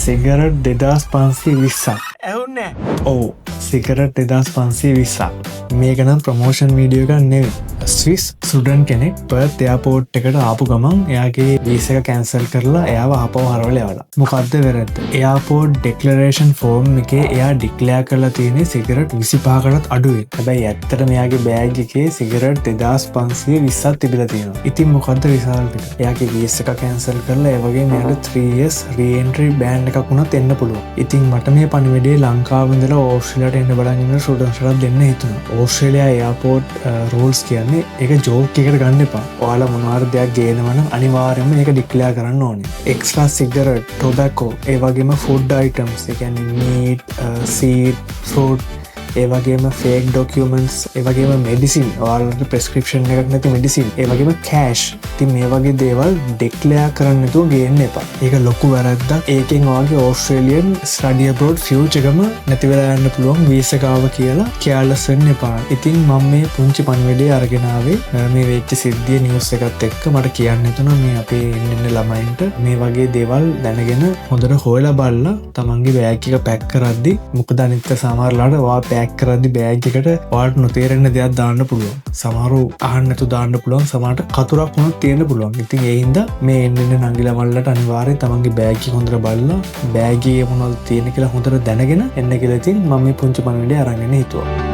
Cigarette 2520ක්. ඇහුන්නේ? ඔව් cigarette 2520ක්. මේක නම් ප්‍රමෝෂන් වීඩියෝ එකක් නෙවෙයි. ස්විස් ස්ටුඩන්ට් කෙනෙක් පර්ත් එයාපෝට් එකට ආපු ගමන් එයාගේ වීසා එක කැන්සල් කරලා එයාව ආපහු හරවලා යවලා. මොකද්ද වැරද්ද? එයාපෝට් ඩෙක්ලරේෂන් ෆෝම් එකේ එයා ඩික්ලෙයාර් කරලා තියෙන්නේ සිගරට් 25කටත් අඩුවෙන්. හැබැයි ඇත්තටම එයාගේ බෑග් එකේ සිගරට් 2520ක් තිබිලා තියෙනවා. ඉතින් මොකද්ද රිසල්ට් එක? එයාගේ වීසා එක කැන්සල් කරලා ඒ වගේම එයාට 3 years re-entry ban එකක් වුණත් එන්න පුළුවන්. ඉතින් මට මේ පණිවිඩය ලංකාවේ ඉඳලා ඕස්ට්‍රේලියාවට එන්න බලන් ඉන්න ස්ටුඩන්ට්ස්ලාට දෙන්න හිතුණා. ඕස්ට්‍රේලියා එයාපෝට් රූල්ස් කියන්නේ ඒක ජෝක් එකට ගන්න එපා. ඔයාලා මොනවාරි දෙයක් ගේනවා නම් අනිවාර්යයෙන්ම ඒක ඩික්ලෙයාර් කරන්න ඕනේ. එක්ස්ට්‍රා සිගරට්, ටොබැකෝ, ඒ වගේම ෆුඩ් අයිටම්ස්, ඒ කියන්නේ මීට්, සීඩ්, ෆෘට්, ඒ වගේම ෆේක් ඩොකියුමන්ට්ස්, ඒ වගේම මෙඩිසින්, ඔයාලට ප්‍රෙස්ක්‍රිප්ෂන් එකක් නැති මෙඩිසින්, ඒ වගේම කෑෂ්. ඉතින් මේ වගේ දේවල් ඩික්ලෙයාර් කරන්න නැතුව ගේන්න එපා. ඒක ලොකු වැරද්දක්. ඒකෙන් ඔයාගේ ඕස්ට්‍රේලියන් ස්ටඩි අබ්‍රෝඩ් ෆියුචර් එකම නැති වෙලා යන්න පුළුවන් වීසා ගාව කියලා කෙයාලස් වෙන්න එපා. ඉතින් මම මේ පුංචි පණිවිඩය අරගෙන ආවේ මේ වෙච්ච සිද්ධිය නිවුස් එකත් එක්ක මට කියන්න හිතුණා මේ අපේ ඉන්න ළමයින්ට මේ වගේ දේවල් දැනගෙන හොඳට හොයලා බලලා තමන්ගේ බෑග් එක පැක් කරද්දි මොකද අනිත් සමහරලාට ඔයා පැක් කරද්දි බෑග් එකට ඔයාලට නොතේරෙන දෙයක් දාන්න පුළුවන්. සමහරව අහන්න නැතුව දාන්න පුළුවන්. සමහරට කතුරක් වුණත් තියෙන්න පුළුවන්. ඉතින් ඒ හින්දා මේ එන්න නංගිලා මල්ලට අනිවාර්යයෙන් තමන්ගේ බෑග් එක හොඳට බලලා බෑග් එකේ මොනවද තියෙන කියලා හොඳට දැනගෙන එන්න කියලා ඉතින් මම මේ පුංචි පණිවිඩය අරන් එන්න හිතුවා.